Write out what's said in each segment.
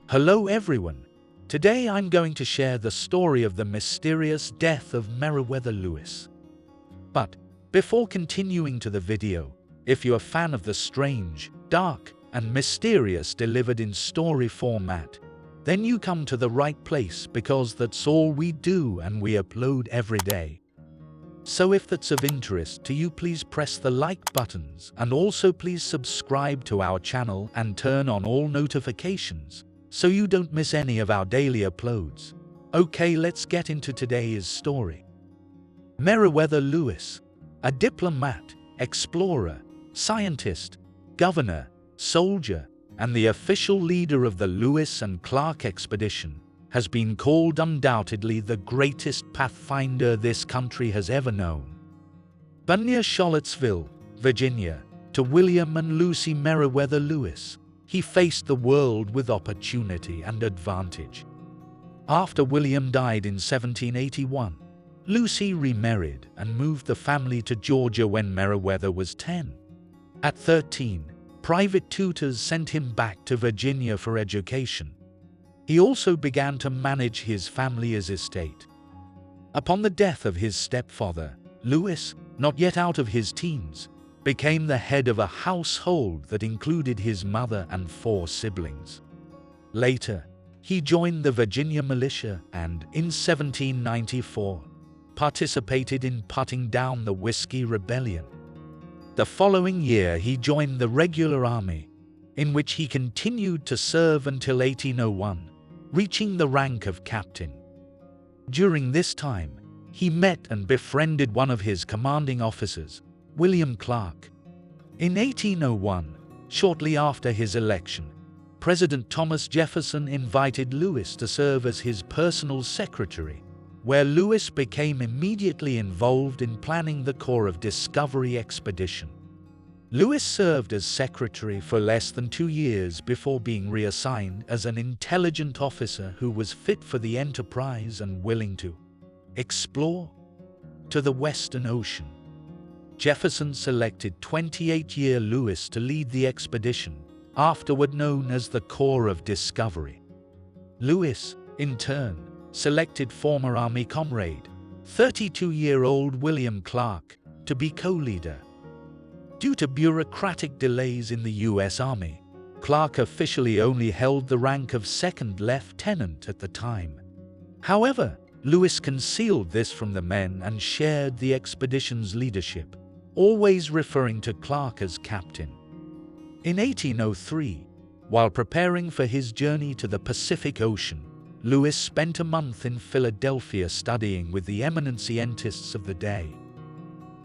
Hello everyone. Today I'm going to share the story of the mysterious death of Meriwether Lewis. But before continuing to the video, if you're a fan of the strange, dark, and mysterious delivered in story format, then you come to the right place because that's all we do and we upload every day. So if that's of interest to you, please press the like buttons and also please subscribe to our channel and turn on all notifications so you don't miss any of our daily uploads. Okay, let's get into today's story. Meriwether Lewis, a diplomat, explorer, scientist, governor, soldier, and the official leader of the Lewis and Clark expedition, has been called undoubtedly the greatest pathfinder this country has ever known. Born near Charlottesville, Virginia, to William and Lucy Meriwether Lewis, he faced the world with opportunity and advantage. After William died in 1781, Lucy remarried and moved the family to Georgia when Meriwether was 10. At 13, private tutors sent him back to Virginia for education. He also began to manage his family's estate. Upon the death of his stepfather, Lewis, not yet out of his teens, became the head of a household that included his mother and 4 siblings. Later, he joined the Virginia militia and, in 1794, participated in putting down the Whiskey Rebellion. The following year he joined the regular army, in which he continued to serve until 1801, reaching the rank of captain. During this time, he met and befriended one of his commanding officers, William Clark. In 1801, shortly after his election, President Thomas Jefferson invited Lewis to serve as his personal secretary, where Lewis became immediately involved in planning the Corps of Discovery expedition. Lewis served as secretary for less than 2 years before being reassigned as an intelligent officer who was fit for the enterprise and willing to explore to the Western Ocean. Jefferson selected 28-year Lewis to lead the expedition, afterward known as the Corps of Discovery. Lewis, in turn, selected former Army comrade, 32-year-old William Clark, to be co-leader. Due to bureaucratic delays in the U.S. Army, Clark officially only held the rank of second lieutenant at the time. However, Lewis concealed this from the men and shared the expedition's leadership, always referring to Clark as captain. In 1803, while preparing for his journey to the Pacific Ocean, Lewis spent a month in Philadelphia studying with the eminent scientists of the day.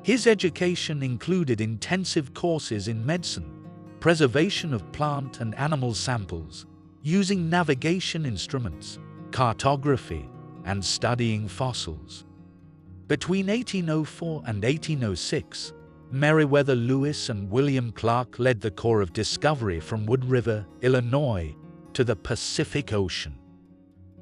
His education included intensive courses in medicine, preservation of plant and animal samples, using navigation instruments, cartography, and studying fossils. Between 1804 and 1806, Meriwether Lewis and William Clark led the Corps of Discovery from Wood River, Illinois, to the Pacific Ocean.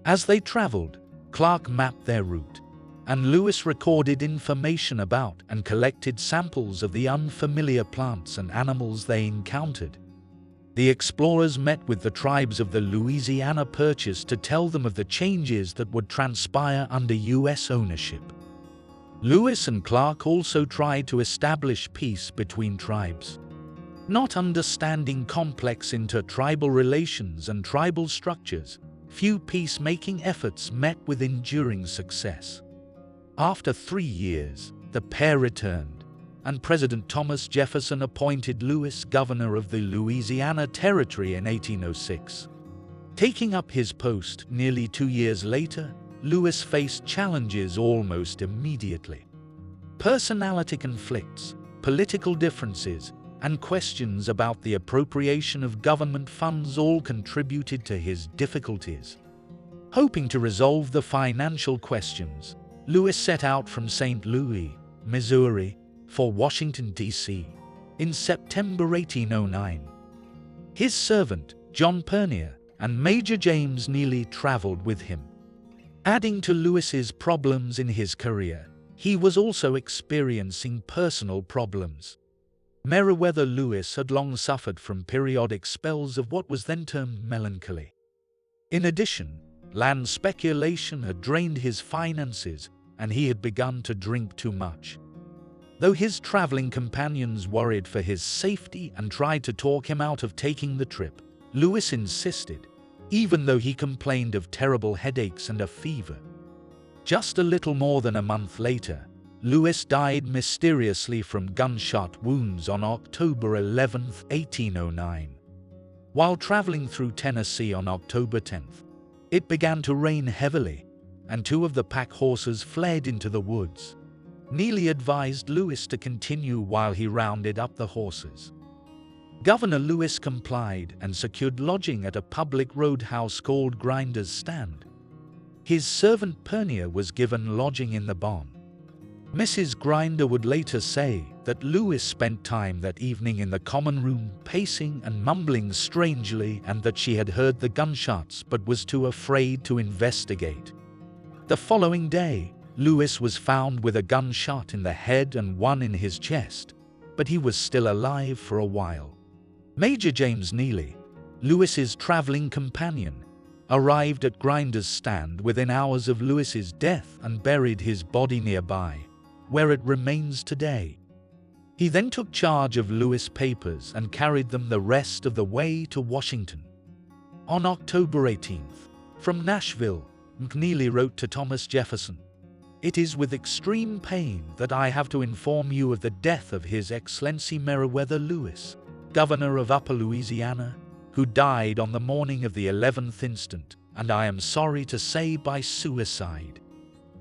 As they traveled, Clark mapped their route, and Lewis recorded information about and collected samples of the unfamiliar plants and animals they encountered. The explorers met with the tribes of the Louisiana Purchase to tell them of the changes that would transpire under U.S. ownership. Lewis and Clark also tried to establish peace between tribes. Not understanding complex intertribal relations and tribal structures, few peacemaking efforts met with enduring success. After 3 years, the pair returned, and President Thomas Jefferson appointed Lewis governor of the Louisiana Territory in 1806. Taking up his post nearly 2 years later, Lewis faced challenges almost immediately. Personality conflicts, political differences, and questions about the appropriation of government funds all contributed to his difficulties. Hoping to resolve the financial questions, Lewis set out from St. Louis, Missouri, for Washington, D.C. in September 1809. His servant, John Pernier, and Major James Neely traveled with him. Adding to Lewis's problems in his career, he was also experiencing personal problems. Meriwether Lewis had long suffered from periodic spells of what was then termed melancholy. In addition, land speculation had drained his finances and he had begun to drink too much. Though his traveling companions worried for his safety and tried to talk him out of taking the trip, Lewis insisted, even though he complained of terrible headaches and a fever. Just a little more than a month later, Lewis died mysteriously from gunshot wounds on October 11, 1809. While traveling through Tennessee on October 10th, it began to rain heavily, and two of the pack horses fled into the woods. Neely advised Lewis to continue while he rounded up the horses. Governor Lewis complied and secured lodging at a public roadhouse called Grinder's Stand. His servant Pernia was given lodging in the barn. Mrs. Grinder would later say that Lewis spent time that evening in the common room pacing and mumbling strangely, and that she had heard the gunshots but was too afraid to investigate. The following day, Lewis was found with a gunshot in the head and one in his chest, but he was still alive for a while. Major James Neely, Lewis's traveling companion, arrived at Grinder's Stand within hours of Lewis's death and buried his body nearby, where it remains today. He then took charge of Lewis' papers and carried them the rest of the way to Washington. On October 18th, from Nashville, McNeely wrote to Thomas Jefferson, "It is with extreme pain that I have to inform you of the death of His Excellency Meriwether Lewis, Governor of Upper Louisiana, who died on the morning of the 11th instant, and I am sorry to say by suicide."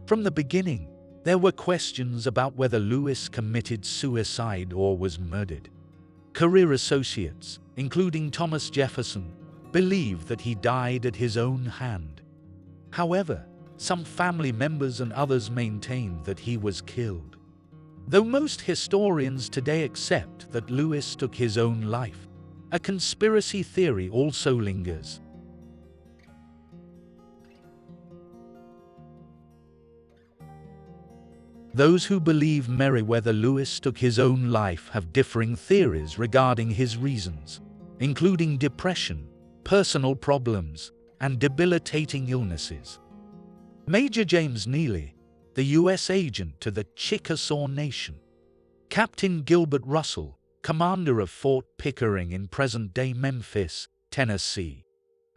From the beginning, there were questions about whether Lewis committed suicide or was murdered. Career associates, including Thomas Jefferson, believed that he died at his own hand. However, some family members and others maintained that he was killed. Though most historians today accept that Lewis took his own life, a conspiracy theory also lingers. Those who believe Meriwether Lewis took his own life have differing theories regarding his reasons, including depression, personal problems, and debilitating illnesses. Major James Neely, the U.S. agent to the Chickasaw Nation, Captain Gilbert Russell, commander of Fort Pickering in present-day Memphis, Tennessee,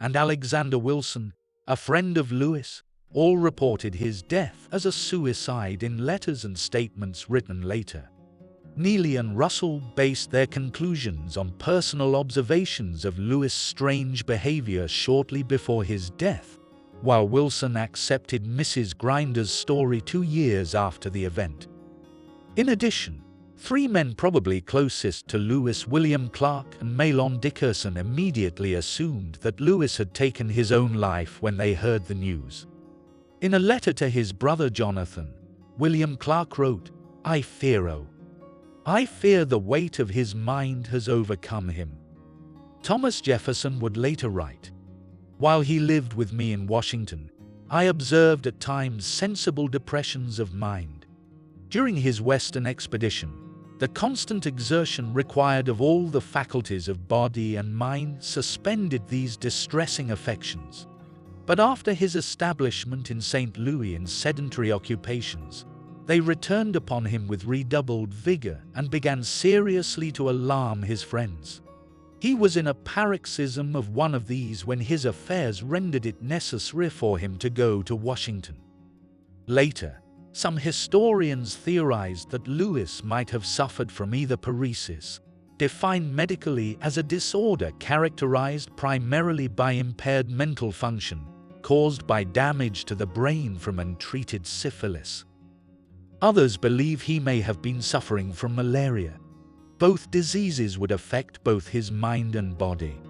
and Alexander Wilson, a friend of Lewis, all reported his death as a suicide in letters and statements written later. Neely and Russell based their conclusions on personal observations of Lewis' strange behavior shortly before his death, while Wilson accepted Mrs. Grinder's story 2 years after the event. In addition, 3 men probably closest to Lewis, William Clark and Mahlon Dickerson, immediately assumed that Lewis had taken his own life when they heard the news. In a letter to his brother Jonathan, William Clark wrote, I fear the weight of his mind has overcome him." Thomas Jefferson would later write, "While he lived with me in Washington, I observed at times sensible depressions of mind. During his Western expedition, the constant exertion required of all the faculties of body and mind suspended these distressing affections. But after his establishment in St. Louis in sedentary occupations, they returned upon him with redoubled vigor and began seriously to alarm his friends. He was in a paroxysm of one of these when his affairs rendered it necessary for him to go to Washington." Later, some historians theorized that Lewis might have suffered from either paresis, defined medically as a disorder characterized primarily by impaired mental function, caused by damage to the brain from untreated syphilis. Others believe he may have been suffering from malaria. Both diseases would affect both his mind and body.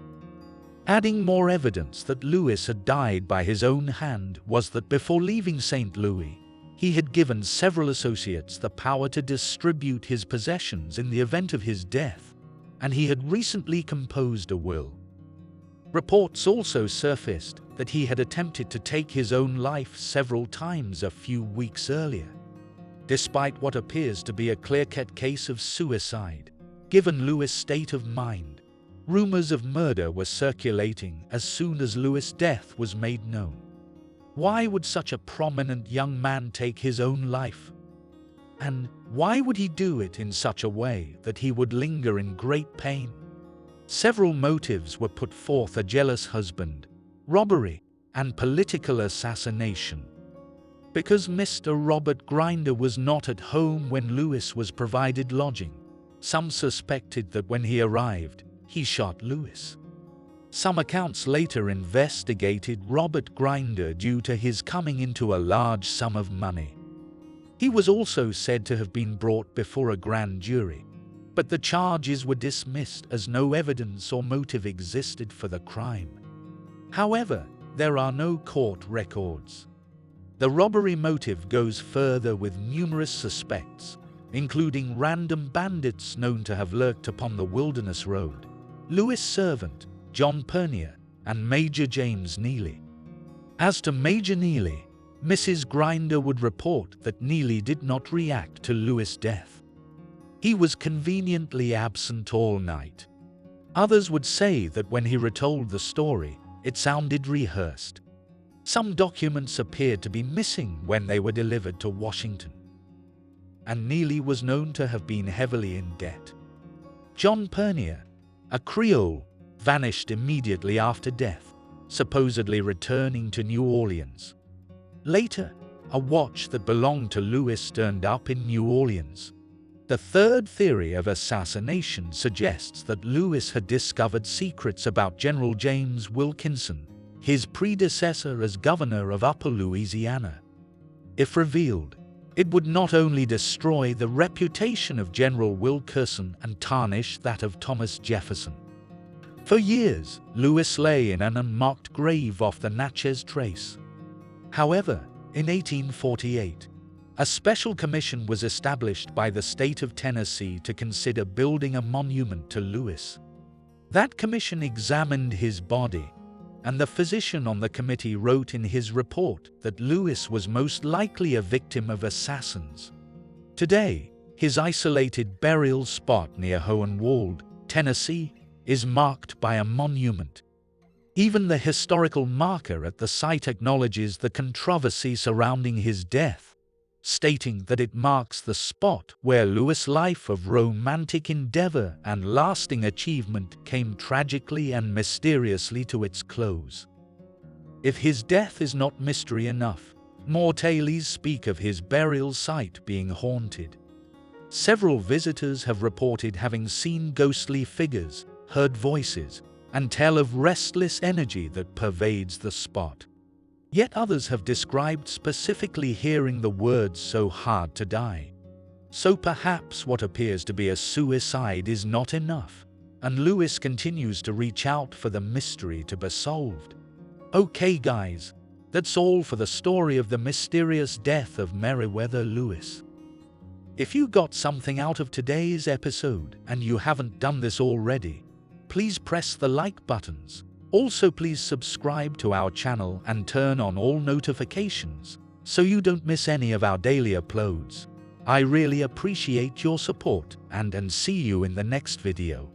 Adding more evidence that Lewis had died by his own hand was that before leaving St. Louis, he had given several associates the power to distribute his possessions in the event of his death, and he had recently composed a will. Reports also surfaced that he had attempted to take his own life several times a few weeks earlier. Despite what appears to be a clear-cut case of suicide, given Lewis' state of mind, Rumors of murder were circulating as soon as Lewis' death was made known. Why would such a prominent young man take his own life? And why would he do it in such a way that he would linger in great pain? Several motives were put forth: a jealous husband, robbery, and political assassination. Because Mr. Robert Grinder was not at home when Lewis was provided lodging, some suspected that when he arrived, he shot Lewis. Some accounts later investigated Robert Grinder due to his coming into a large sum of money. He was also said to have been brought before a grand jury, but the charges were dismissed as no evidence or motive existed for the crime. However, there are no court records. The robbery motive goes further with numerous suspects, including random bandits known to have lurked upon the Wilderness Road, Lewis' servant, John Pernier, and Major James Neely. As to Major Neely, Mrs. Grinder would report that Neely did not react to Lewis' death. He was conveniently absent all night. Others would say that when he retold the story, it sounded rehearsed. Some documents appeared to be missing when they were delivered to Washington. And Neely was known to have been heavily in debt. John Pernier, a Creole, vanished immediately after death, supposedly returning to New Orleans. Later, a watch that belonged to Lewis turned up in New Orleans. The third theory of assassination suggests that Lewis had discovered secrets about General James Wilkinson, his predecessor as governor of Upper Louisiana. If revealed, it would not only destroy the reputation of General Wilkinson and tarnish that of Thomas Jefferson. For years, Lewis lay in an unmarked grave off the Natchez Trace. However, in 1848, a special commission was established by the state of Tennessee to consider building a monument to Lewis. That commission examined his body, and the physician on the committee wrote in his report that Lewis was most likely a victim of assassins. Today, his isolated burial spot near Hohenwald, Tennessee, is marked by a monument. Even the historical marker at the site acknowledges the controversy surrounding his death, stating that it marks the spot where Lewis' life of romantic endeavor and lasting achievement came tragically and mysteriously to its close. If his death is not mystery enough, more tales speak of his burial site being haunted. Several visitors have reported having seen ghostly figures, heard voices, and tell of restless energy that pervades the spot. Yet others have described specifically hearing the words "so hard to die." So perhaps what appears to be a suicide is not enough, and Lewis continues to reach out for the mystery to be solved. Okay guys, that's all for the story of the mysterious death of Meriwether Lewis. If you got something out of today's episode and you haven't done this already, please press the like buttons. Also, please subscribe to our channel and turn on all notifications so you don't miss any of our daily uploads. I really appreciate your support and see you in the next video.